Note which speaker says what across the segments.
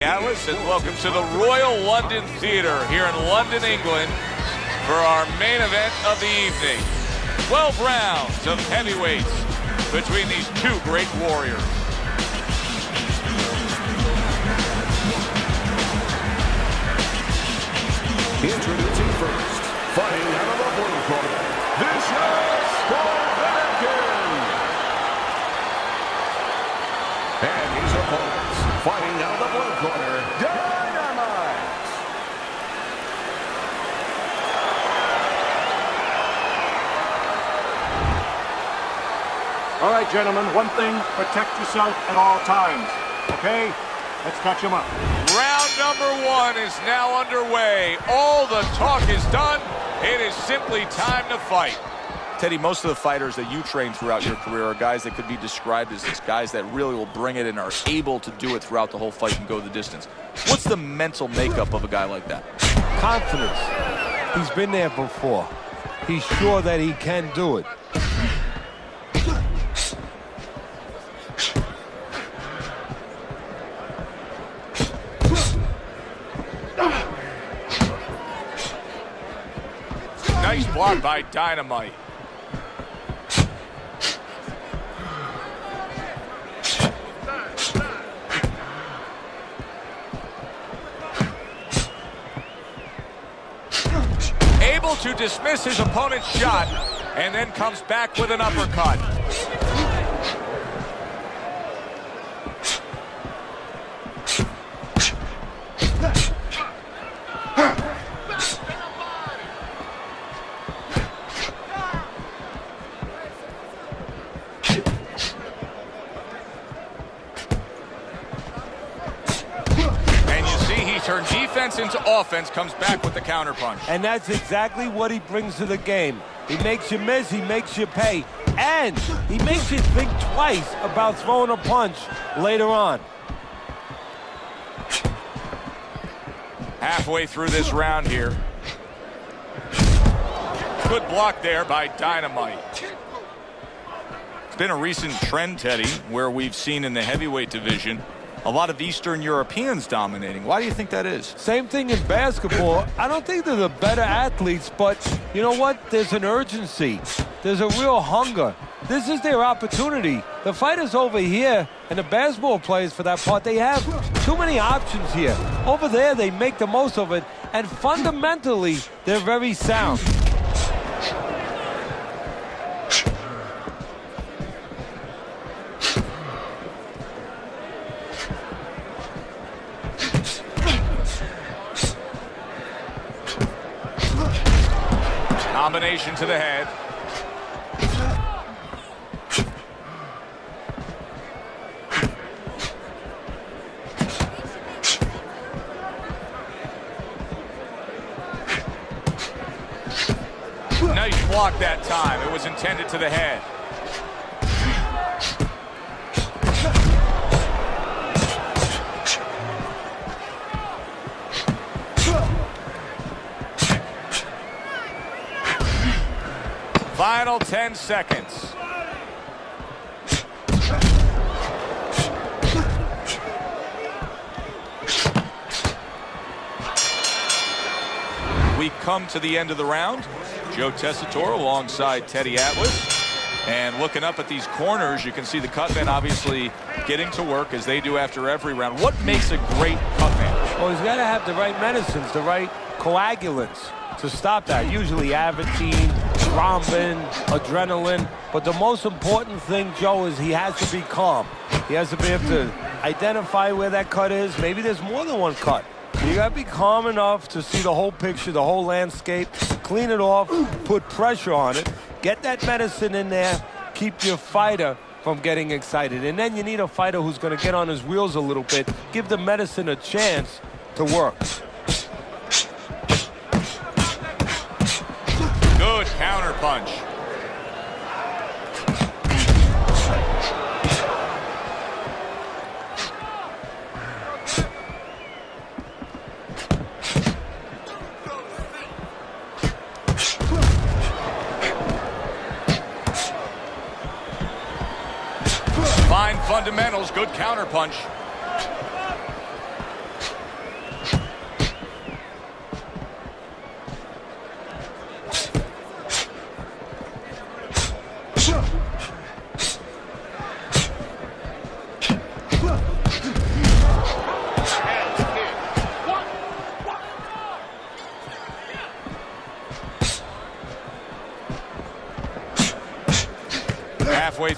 Speaker 1: Alice, and welcome to the Royal London Theatre here in London, England, for our main event of the evening. 12 rounds of heavyweights between these two great warriors.
Speaker 2: Introducing first, fighting out of the blue corner, this is Povetkin. And his opponents, fighting out of the blue corner, Dynamite.
Speaker 3: All right, gentlemen, one thing, protect yourself at all times, okay? Let's catch him up.
Speaker 1: Round number one is now underway. All the talk is done. It is simply time to fight.
Speaker 4: Teddy, most of the fighters that you train throughout your career are guys that could be described as these guys that really will bring it and are able to do it throughout the whole fight and go the distance. What's the mental makeup of a guy like that?
Speaker 5: Confidence. He's been there before. He's sure that he can do it.
Speaker 1: Nice block by Dynamite. Able to dismiss his opponent's shot, and then comes back with an uppercut. Turn defense into offense, comes back with the counterpunch.
Speaker 5: And that's exactly what he brings to the game. He makes you miss, he makes you pay, and he makes you think twice about throwing a punch later on.
Speaker 1: Halfway through this round here. Good block there by Dynamite. It's been a recent trend, Teddy, where we've seen in the heavyweight division a lot of Eastern Europeans dominating. Why do you think that is?
Speaker 5: Same thing in basketball. I don't think they're the better athletes, but you know what? There's an urgency. There's a real hunger. This is their opportunity. The fighters over here, and the basketball players for that part, they have too many options here. Over there, they make the most of it, and fundamentally, they're very sound.
Speaker 1: Combination to the head. Nice block that time. It was intended to the head. Final 10 seconds. We come to the end of the round. Joe Tessitore alongside Teddy Atlas. And looking up at these corners, you can see the cutman obviously getting to work as they do after every round. What makes a great cutman?
Speaker 5: Well, he's got to have the right medicines, the right coagulants to stop that. Usually Avitine, thrombin, adrenaline. But the most important thing, Joe, is he has to be calm. He has to be able to identify where that cut is. Maybe there's more than one cut. You got to be calm enough to see the whole picture, the whole landscape, clean it off, put pressure on it, get that medicine in there, keep your fighter from getting excited. And then you need a fighter who's going to get on his wheels a little bit, give the medicine a chance to work.
Speaker 1: Good counter punch. Fine fundamentals, good counterpunch.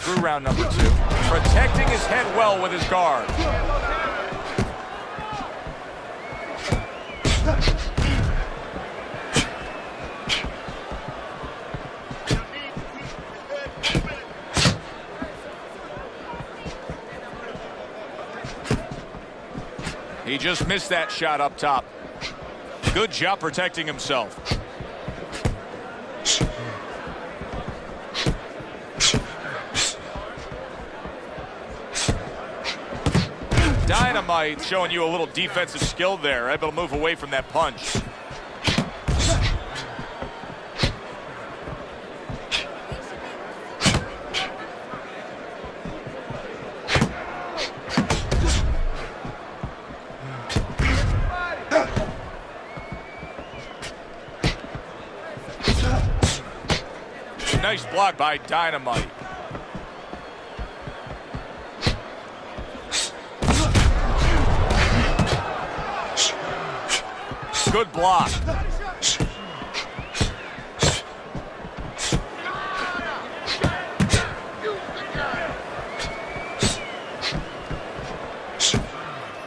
Speaker 1: through round number 2. Protecting his head well with his guard. He just missed that shot up top. Good job protecting himself. Dynamite showing you a little defensive skill there, able to move away from that punch. Nice block by Dynamite. Good block.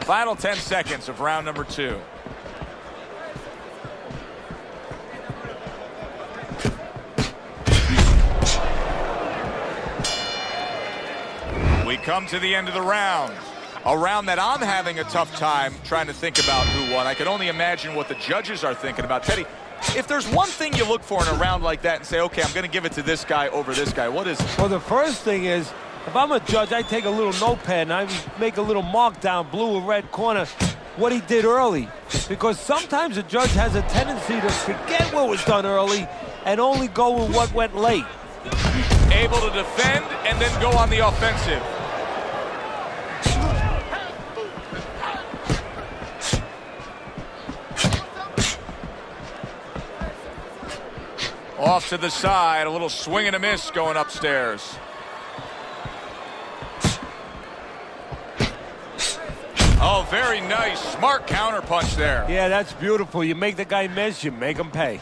Speaker 1: Final 10 seconds of round number 2. We come to the end of the round. A round that I'm having a tough time trying to think about who won. I can only imagine what the judges are thinking about. Teddy, if there's one thing you look for in a round like that and say, okay, I'm going to give it to this guy over this guy, what is it?
Speaker 5: Well, the first thing is, if I'm a judge, I take a little notepad and I make a little mark down, blue or red corner, what he did early. Because sometimes a judge has a tendency to forget what was done early and only go with what went late.
Speaker 1: Able to defend and then go on the offensive. Off to the side, a little swing and a miss going upstairs. Oh, very nice. Smart counter punch there.
Speaker 5: Yeah, that's beautiful. You make the guy miss, you make him pay.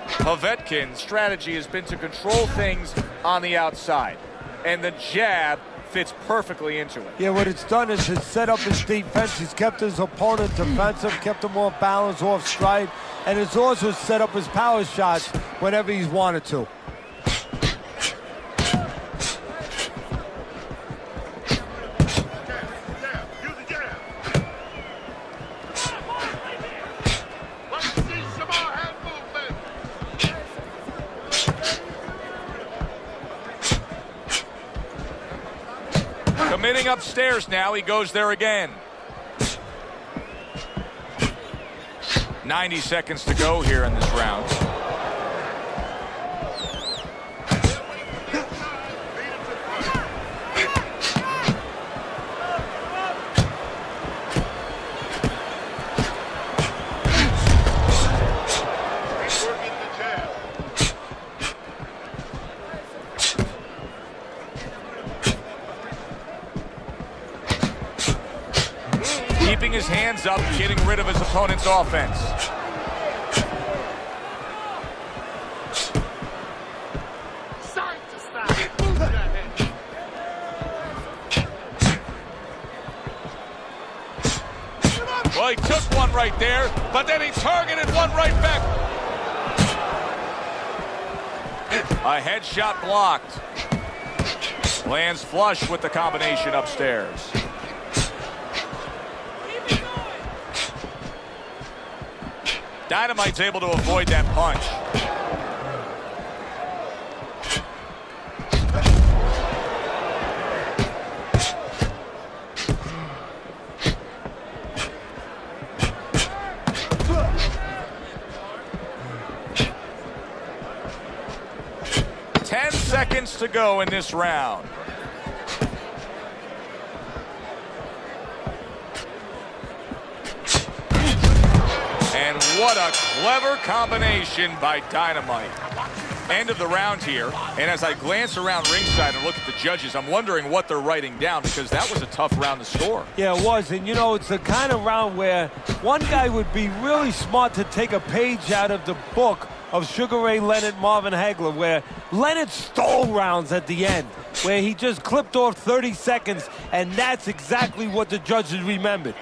Speaker 1: Povetkin's strategy has been to control things on the outside, and the jab fits perfectly into it.
Speaker 5: Yeah, what it's done is it's set up his defense. He's kept his opponent defensive, kept him off balance, off stride, and it's also set up his power shots whenever he's wanted to.
Speaker 1: Committing upstairs now, he goes there again. 90 seconds to go here in this round. Keeping his hands up, getting rid of his opponent's offense. Well, he took one right there, but then he targeted one right back. A headshot blocked. Lands flush with the combination upstairs. Dynamite's able to avoid that punch. Seconds to go in this round. And what a clever combination by Dynamite. End of the round here, and as I glance around ringside and look at the judges, I'm wondering what they're writing down, because that was a tough round to score.
Speaker 5: Yeah, it was, and you know, it's the kind of round where one guy would be really smart to take a page out of the book of Sugar Ray Leonard, Marvin Hagler, where Leonard stole rounds at the end, where he just clipped off 30 seconds, and that's exactly what the judges remembered.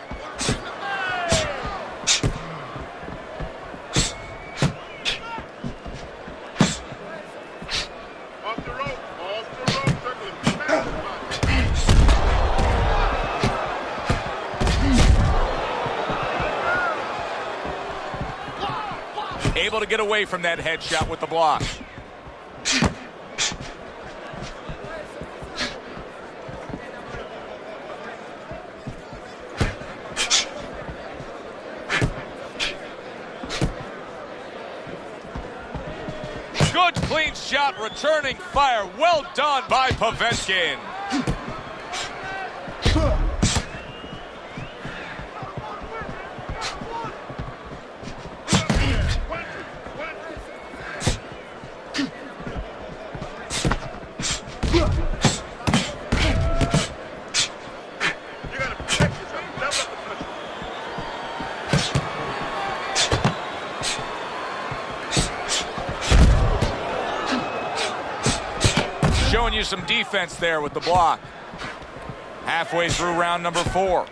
Speaker 1: Able to get away from that headshot with the block. Good clean shot, returning fire. Well done by Povetkin. Showing you some defense there with the block. Halfway through round number 4.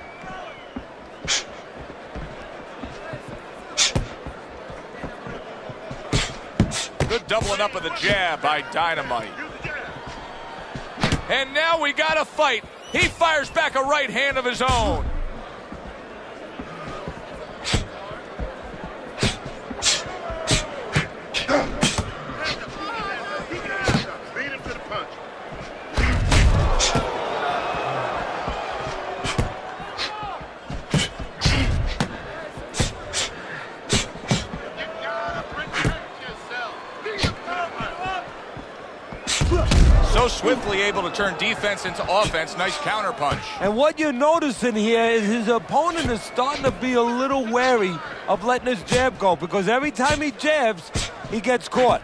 Speaker 1: Good doubling up of the jab by Dynamite. And now we got a fight. He fires back a right hand of his own. So swiftly able to turn defense into offense. Nice counter punch.
Speaker 5: And what you're noticing here is his opponent is starting to be a little wary of letting his jab go, because every time he jabs, he gets caught.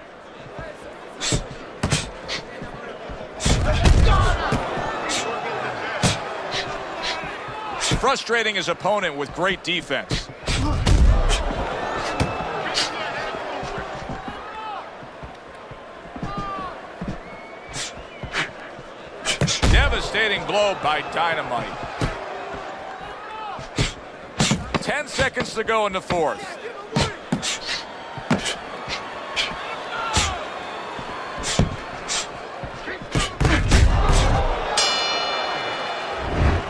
Speaker 1: Frustrating his opponent with great defense. Devastating blow by Dynamite. 10 seconds to go in the 4th.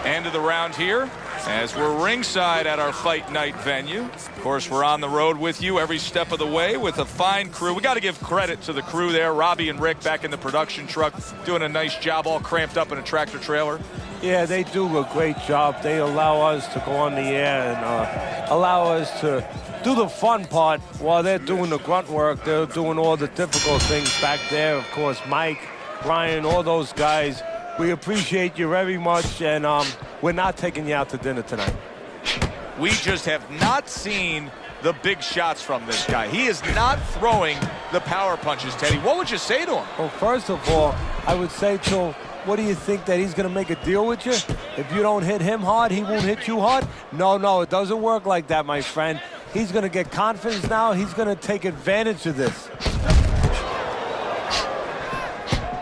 Speaker 1: End of the round here, as we're ringside at our fight night venue. Of course, we're on the road with you every step of the way with a fine crew. We got to give credit to the crew there. Robbie and Rick back in the production truck doing a nice job, all cramped up in a tractor trailer.
Speaker 5: Yeah, they do a great job. They allow us to go on the air and allow us to do the fun part while they're doing the grunt work. They're doing all the difficult things back there. Of course, Mike, Brian, all those guys. We appreciate you very much, and we're not taking you out to dinner tonight.
Speaker 1: We just have not seen the big shots from this guy. He is not throwing the power punches, Teddy. What would you say to him?
Speaker 5: Well, first of all, I would say to him, what do you think, that he's going to make a deal with you? If you don't hit him hard, he won't hit you hard? No, it doesn't work like that, my friend. He's going to get confidence now. He's going to take advantage of this.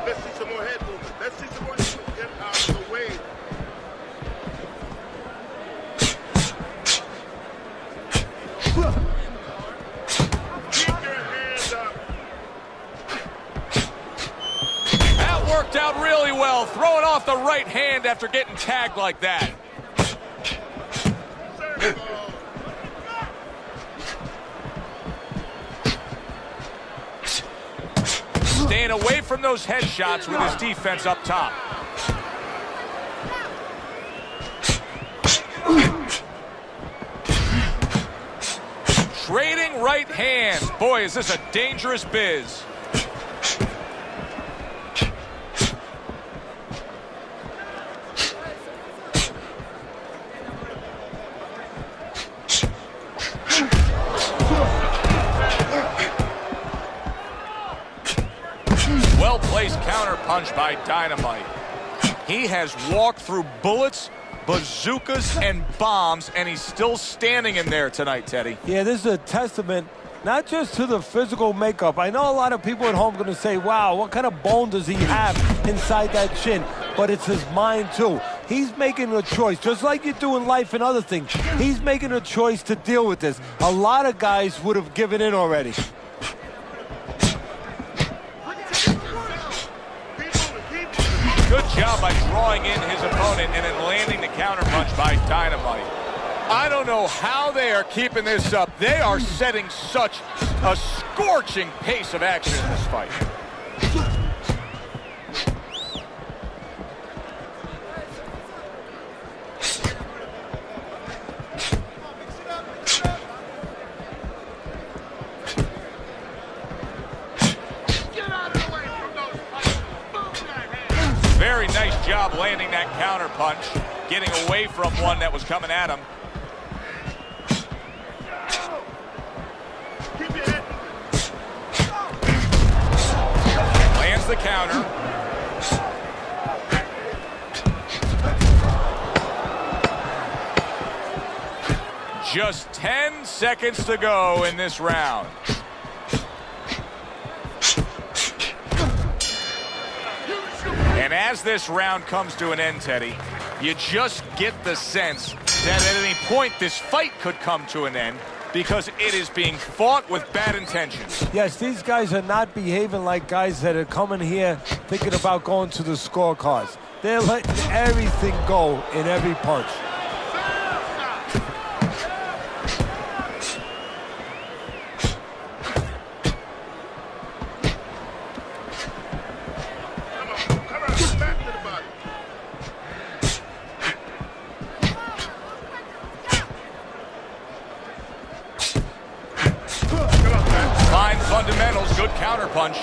Speaker 2: Let's see some more head movement. Let's see some more head movement. Get out of the way. Keep your hands up.
Speaker 1: That worked out really well, throwing off the right hand after getting tagged like that. Staying away from those headshots with his defense up top. Trading right hands. Boy, is this a dangerous biz. Well-placed counter punch by Dynamite. He has walked through bullets, bazookas, and bombs, and he's still standing in there tonight, Teddy.
Speaker 5: Yeah, this is a testament not just to the physical makeup. I know a lot of people at home are going to say, wow, what kind of bone does he have inside that chin? But it's his mind, too. He's making a choice, just like you do in life and other things. He's making a choice to deal with this. A lot of guys would have given in already.
Speaker 1: Good job by drawing in his opponent and then landing the counterpunch by Dynamite. I don't know how they are keeping this up. They are setting such a scorching pace of action in this fight. Very nice job landing that counter punch, getting away from one that was coming at him. Lands the counter. Just 10 seconds to go in this round. And as this round comes to an end, Teddy, you just get the sense that at any point this fight could come to an end because it is being fought with bad intentions.
Speaker 5: Yes, these guys are not behaving like guys that are coming here thinking about going to the scorecards. They're letting everything go in every punch.
Speaker 1: Fundamentals, good counter punch.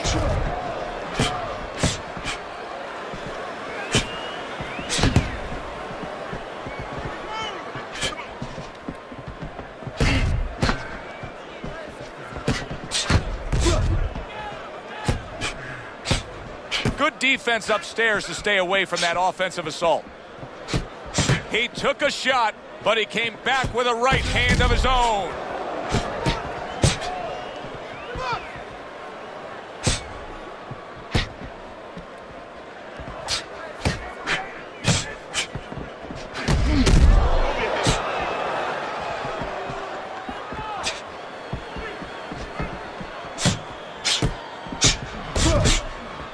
Speaker 1: Good defense upstairs to stay away from that offensive assault. He took a shot, but he came back with a right hand of his own.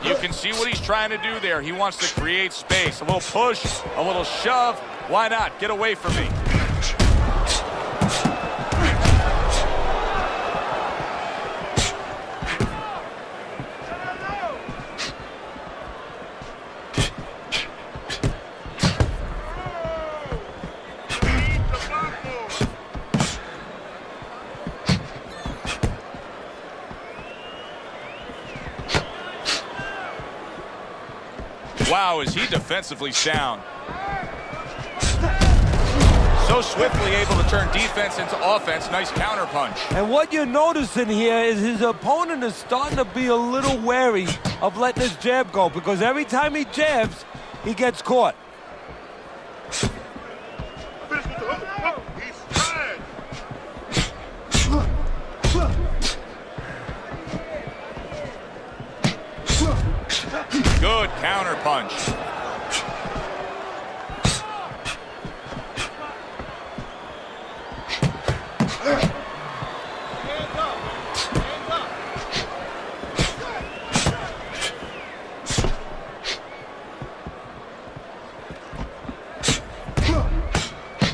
Speaker 1: You can see what he's trying to do there. He wants to create space. A little push, a little shove. Why not? Get away from me. Wow, is he defensively sound. So swiftly able to turn defense into offense. Nice counter punch.
Speaker 5: And what you're noticing here is his opponent is starting to be a little wary of letting his jab go, because every time he jabs, he gets caught.
Speaker 1: Good counter punch.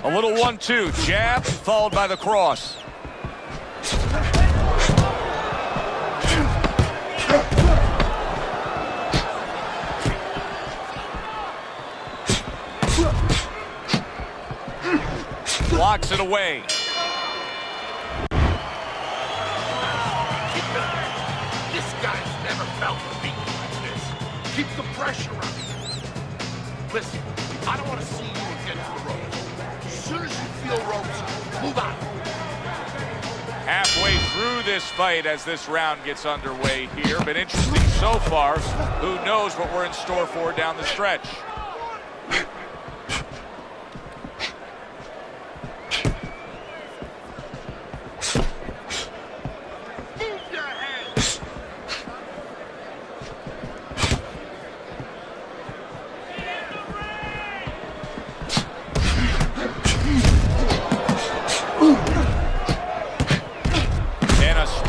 Speaker 1: A little 1-2, jab followed by the cross. Blocks it away.
Speaker 2: This guy's never felt a beat like this. Keep the pressure on. Listen, I don't want to see you against the ropes. As soon as you feel ropes, move out.
Speaker 1: Halfway through this fight as this round gets underway here. Been interesting so far. Who knows what we're in store for down the stretch.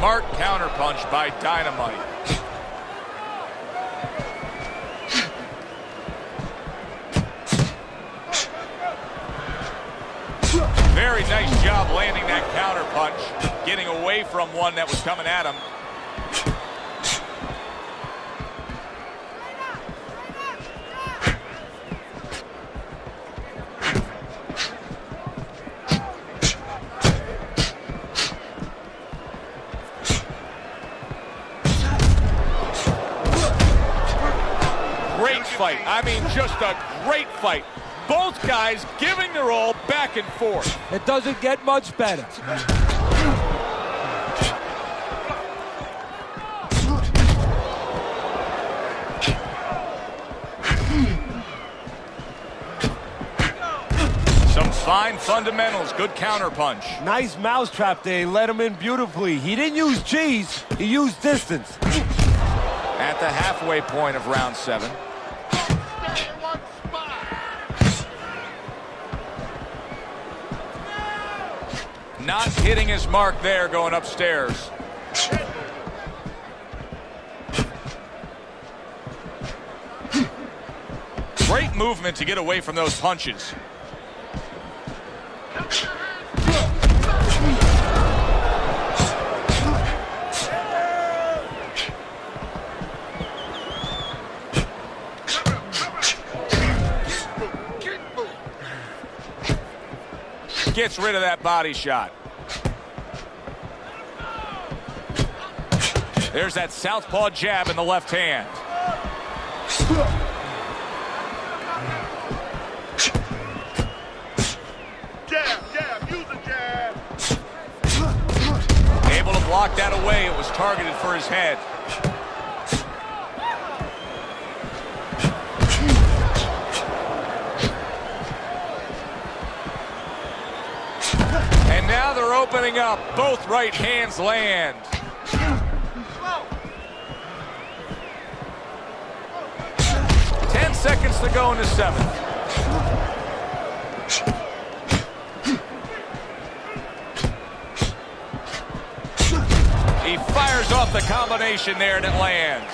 Speaker 1: Smart counterpunch by Dynamite. Very nice job landing that counterpunch, getting away from one that was coming at him. Great fight. I mean, just a great fight. Both guys giving their all back and forth.
Speaker 5: It doesn't get much better.
Speaker 1: Some fine fundamentals, good counterpunch.
Speaker 5: Nice mousetrap there. He let him in beautifully. He didn't use cheese. He used distance.
Speaker 1: At the halfway point of round 7.
Speaker 2: Stay in one spot.
Speaker 1: Not hitting his mark there going upstairs. Great movement to get away from those punches. Gets rid of that body shot. There's that southpaw jab in the left hand.
Speaker 2: Jab, use a jab.
Speaker 1: Able to block that away. It was targeted for his head. And now they're opening up. Both right hands land. Seconds to go in the 7th. He fires off the combination there and it lands.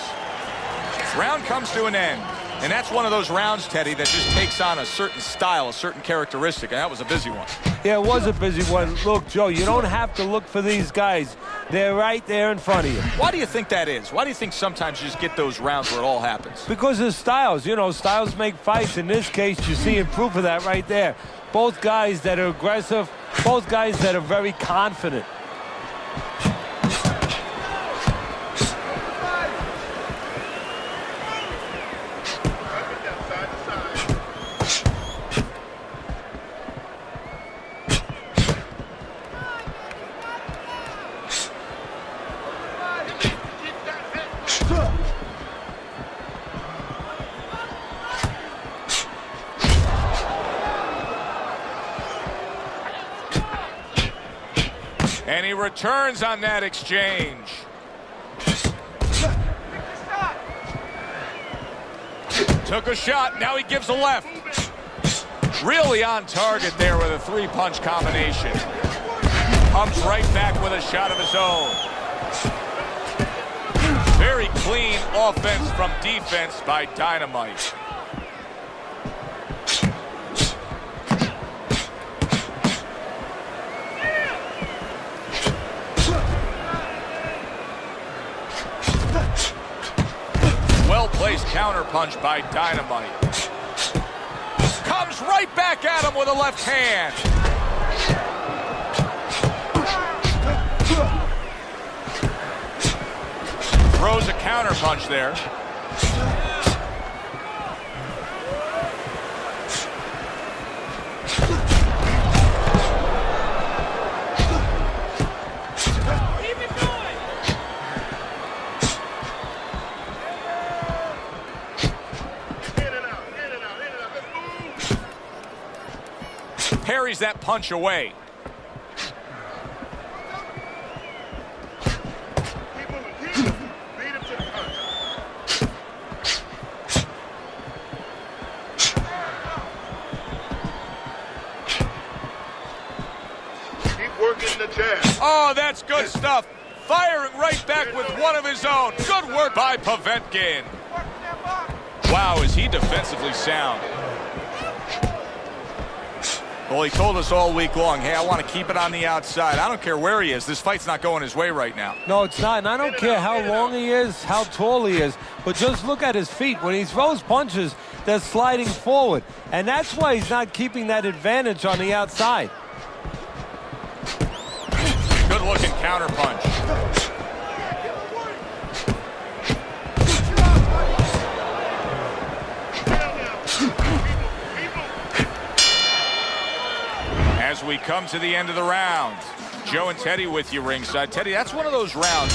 Speaker 1: Round comes to an end. And that's one of those rounds, Teddy, that just takes on a certain style, a certain characteristic, and that was a busy one.
Speaker 5: Yeah, it was a busy one. Look, Joe, you don't have to look for these guys. They're right there in front of you.
Speaker 1: Why do you think that is? Why do you think sometimes you just get those rounds where it all happens?
Speaker 5: Because of styles. You know, styles make fights. In this case, you're seeing proof of that right there. Both guys that are aggressive, both guys that are very confident.
Speaker 1: And he returns on that exchange. Took a shot, now he gives a left. Really on target there with a 3-punch combination. Comes right back with a shot of his own. Very clean offense from defense by Dynamite. Well-placed counterpunch by Dynamite. Comes right back at him with a left hand. Throws a counterpunch there. Parries that punch away.
Speaker 2: Keep moving, keep moving. Beat him to the punch. Keep working the jab.
Speaker 1: Oh, that's good stuff. firing right back with one of his own. Good work by Povetkin. Wow, is he defensively sound. Well, he told us all week long, hey, I want to keep it on the outside. I don't care where he is. This fight's not going his way right now.
Speaker 5: No, it's not, and I don't care how long he is, how tall he is, but just look at his feet. When he throws punches, they're sliding forward, and that's why he's not keeping that advantage on the outside.
Speaker 1: Good-looking counter punch. As we come to the end of the round, Joe and Teddy with you ringside. Teddy, that's one of those rounds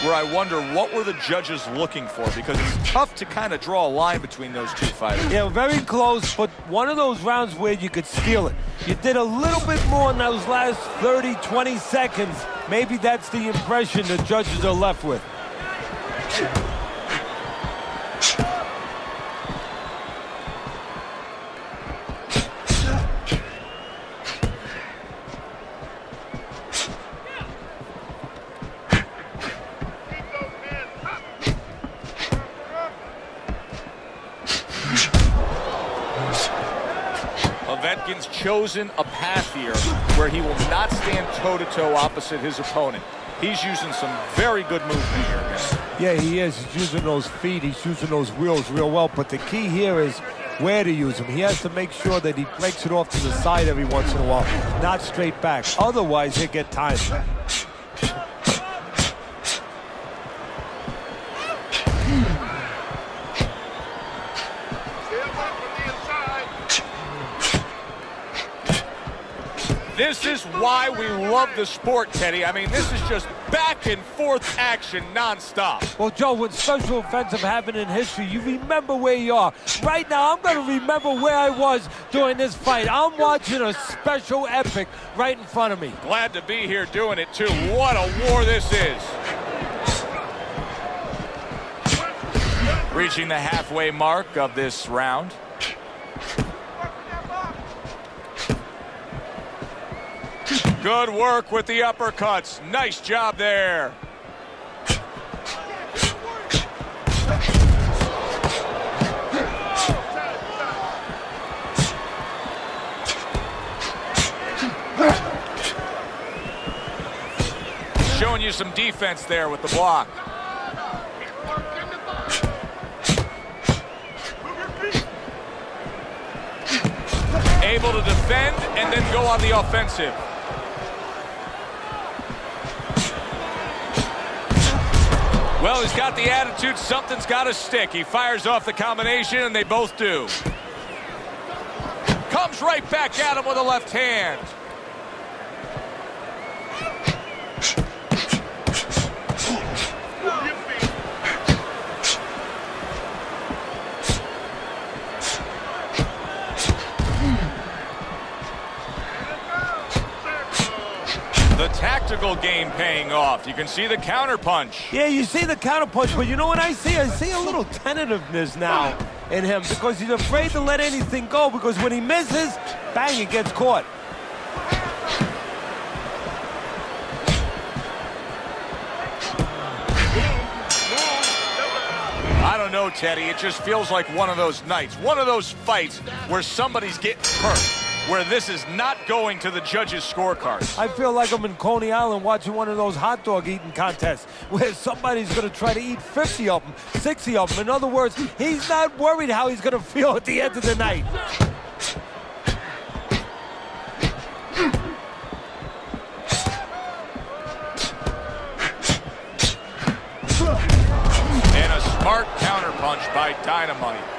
Speaker 1: where I wonder what were the judges looking for, because it's tough to kind of draw a line between those two fighters.
Speaker 5: Yeah, very close, but one of those rounds where you could steal it. You did a little bit more in those last 30, 20 seconds. Maybe that's the impression the judges are left with.
Speaker 1: Povetkin's chosen a path here where he will not stand toe-to-toe opposite his opponent. He's using some very good movement here, guys.
Speaker 5: Yeah, he is. He's using those feet. He's using those wheels real well. But the key here is where to use them. He has to make sure that he breaks it off to the side every once in a while, not straight back. Otherwise, he'll get timed.
Speaker 1: This is why we love the sport, Teddy. I mean, this is just back and forth action nonstop.
Speaker 5: Well, Joe, when special events have happened in history, you remember where you are. Right now, I'm going to remember where I was during this fight. I'm watching a special epic right in front of me.
Speaker 1: Glad to be here doing it, too. What a war this is. Reaching the halfway mark of this round. Good work with the uppercuts. Nice job there. Showing you some defense there with the block. Able to defend and then go on the offensive. Well, he's got the attitude, something's got to stick. He fires off the combination, and they both do. Comes right back at him with a left hand. The tactical game paying off. You can see the counter punch.
Speaker 5: Yeah, you see the counter punch, but you know what I see? I see a little tentativeness now in him because he's afraid to let anything go, because when he misses, bang, it gets caught.
Speaker 1: I don't know, Teddy. It just feels like one of those nights, one of those fights where somebody's getting hurt, where this is not going to the judges' scorecards.
Speaker 5: I feel like I'm in Coney Island watching one of those hot dog eating contests where somebody's going to try to eat 50 of them, 60 of them. In other words, he's not worried how he's going to feel at the end of the night.
Speaker 1: And a smart counterpunch by Dynamite.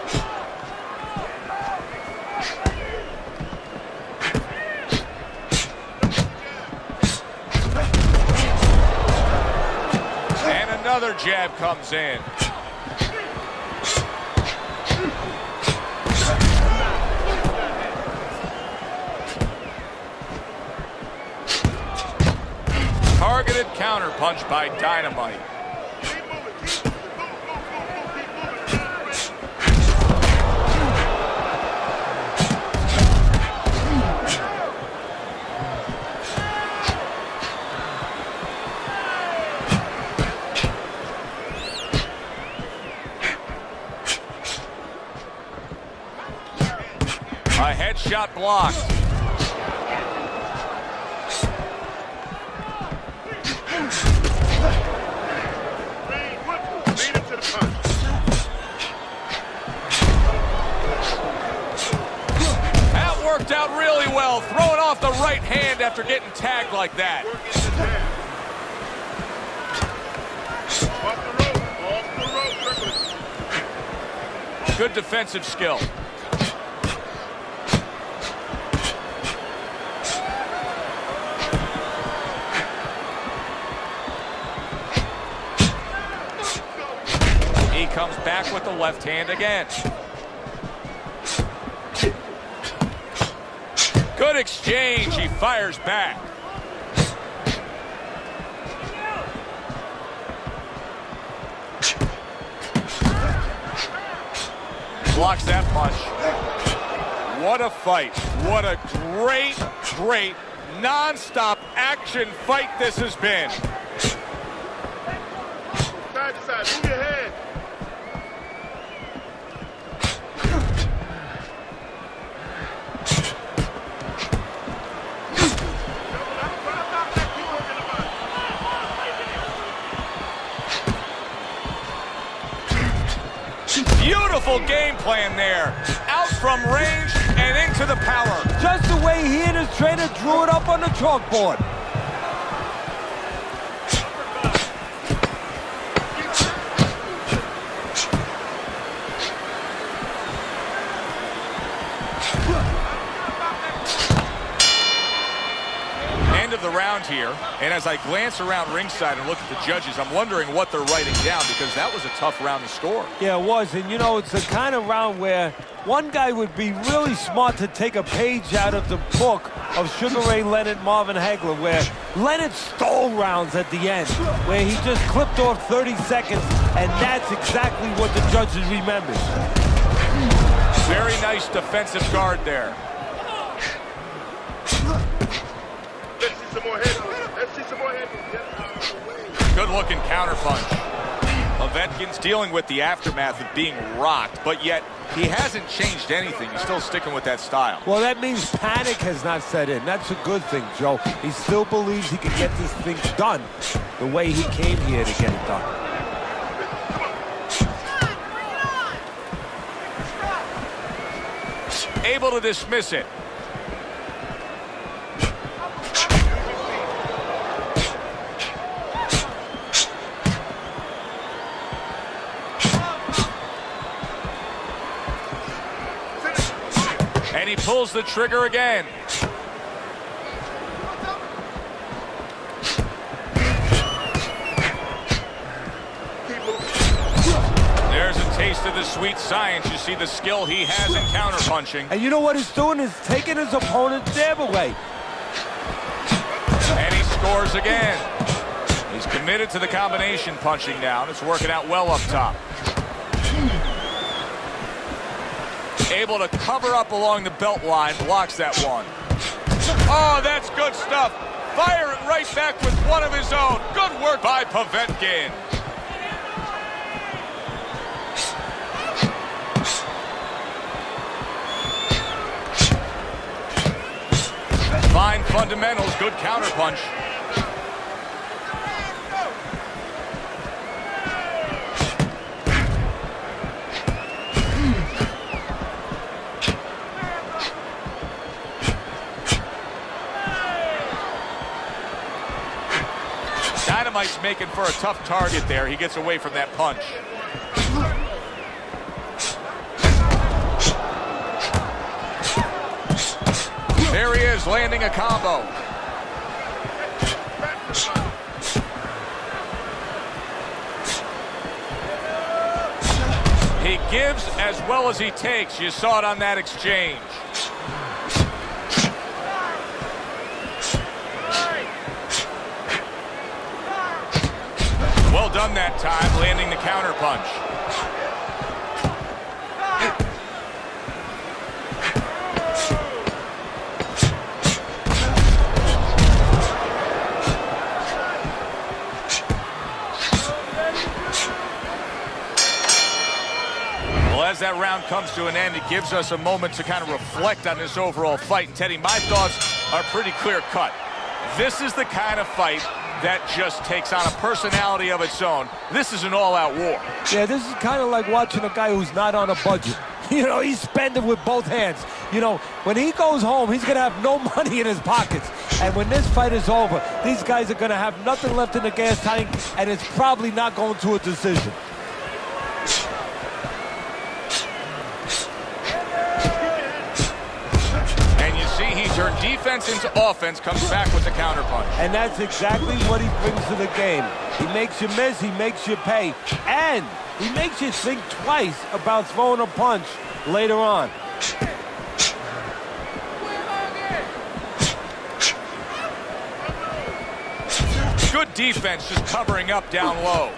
Speaker 1: Another jab comes in. Targeted counterpunch by Dynamite. shot blocked.
Speaker 2: Lead him to the punch.
Speaker 1: That worked out really well, throwing off the right hand after getting tagged like that.
Speaker 2: Off the rope, quickly.
Speaker 1: Good defensive skill. He comes back with the left hand again. Good exchange. He fires back. Blocks that punch. What a fight. What a great, great, non-stop action fight this has been.
Speaker 2: Side to side, move your head.
Speaker 1: Beautiful game plan there. Out from range and into the power.
Speaker 5: Just the way he and his trainer drew it up on the chalkboard.
Speaker 1: End of the round here, and as I glance around ringside and look at the judges, I'm wondering what they're writing down, because that was a tough round to score.
Speaker 5: Yeah, it was, and you know, it's the kind of round where one guy would be really smart to take a page out of the book of Sugar Ray Leonard, Marvin Hagler, where Leonard stole rounds at the end, where he just clipped off 30 seconds, and that's exactly what the judges remembered.
Speaker 1: Very nice defensive guard there.
Speaker 2: Let's see some more head. Let's see some more head.
Speaker 1: Good-looking counterpunch. Povetkin's dealing with the aftermath of being rocked, but yet he hasn't changed anything. He's still sticking with that style.
Speaker 5: Well, that means panic has not set in. That's a good thing, Joe. He still believes he can get this thing done the way he came here to get it done.
Speaker 1: Able to dismiss it. And he pulls the trigger again. There's a taste of the sweet science. You see the skill he has in counterpunching.
Speaker 5: And you know what he's doing is taking his opponent's jab away.
Speaker 1: And he scores again. He's committed to the combination punching now. It's working out well up top. Able to cover up along the belt line, blocks that one. Oh, that's good stuff. Fire it right back with one of his own. Good work by Povetkin. Fine fundamentals, good counterpunch. Dynamite's making for a tough target there. He gets away from that punch. There he is, landing a combo. He gives as well as he takes. You saw it on that exchange. Well done that time, landing the counter punch. As as that round comes to an end, it gives us a moment to kind of reflect on this overall fight. And Teddy, my thoughts are pretty clear-cut. This is the kind of fight that just takes on a personality of its own. This is an all-out war.
Speaker 5: Yeah, this is kind of like watching a guy who's not on a budget. You know, he's spending with both hands. You know, when he goes home, he's going to have no money in his pockets. And when this fight is over, these guys are going to have nothing left in the gas tank, and it's probably not going to a decision.
Speaker 1: And you see he turned defense into offense, comes back with the counterpunch.
Speaker 5: And that's exactly what he brings to the game. He makes you miss, he makes you pay, and he makes you think twice about throwing a punch later on.
Speaker 1: Good defense, just covering up down low.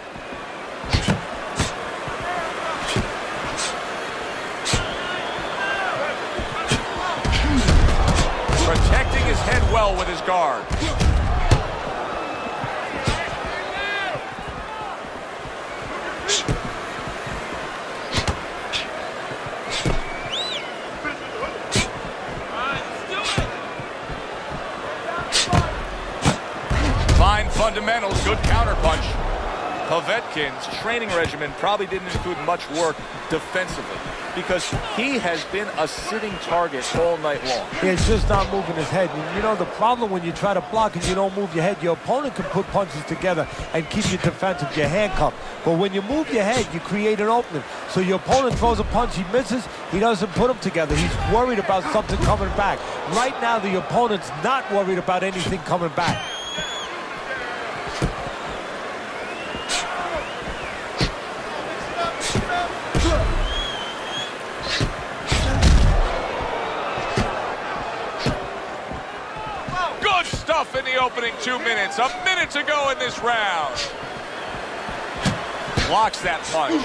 Speaker 1: Protecting his head well with his guard. Fine fundamentals, good counterpunch. Povetkin's training regimen probably didn't include much work defensively because he has been a sitting target all night long.
Speaker 5: He's just not moving his head. You know, the problem when you try to block and you don't move your head, your opponent can put punches together and keep you defensive, you're handcuffed. But when you move your head, you create an opening. So your opponent throws a punch, he misses, he doesn't put them together. He's worried about something coming back. Right now, the opponent's not worried about anything coming back.
Speaker 1: In the opening 2 minutes, a minute to go in this round. Blocks that punch.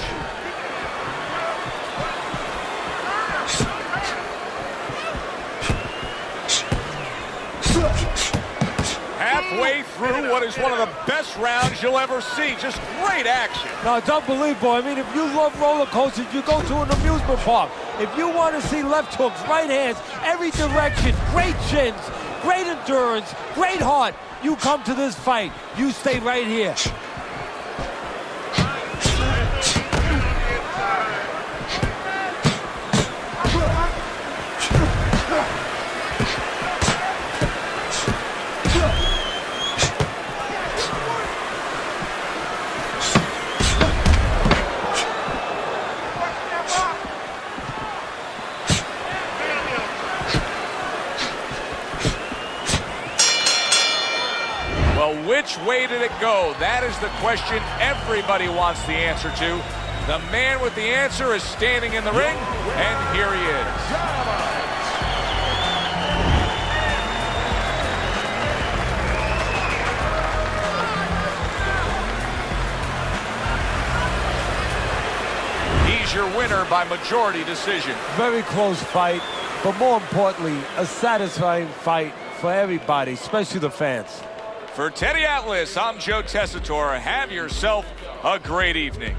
Speaker 1: Halfway through what is one of the best rounds you'll ever see. Just great action.
Speaker 5: No, it's unbelievable. I mean, if you love roller coasters, you go to an amusement park. If you want to see left hooks, right hands, every direction, great chins, great endurance, great heart, you come to this fight. You stay right here.
Speaker 1: Which way did it go? That is the question everybody wants the answer to. The man with the answer is standing in the ring, and here he is. He's your winner by majority decision.
Speaker 5: Very close fight, but more importantly, a satisfying fight for everybody, especially the fans.
Speaker 1: For Teddy Atlas, I'm Joe Tessitore. Have yourself a great evening.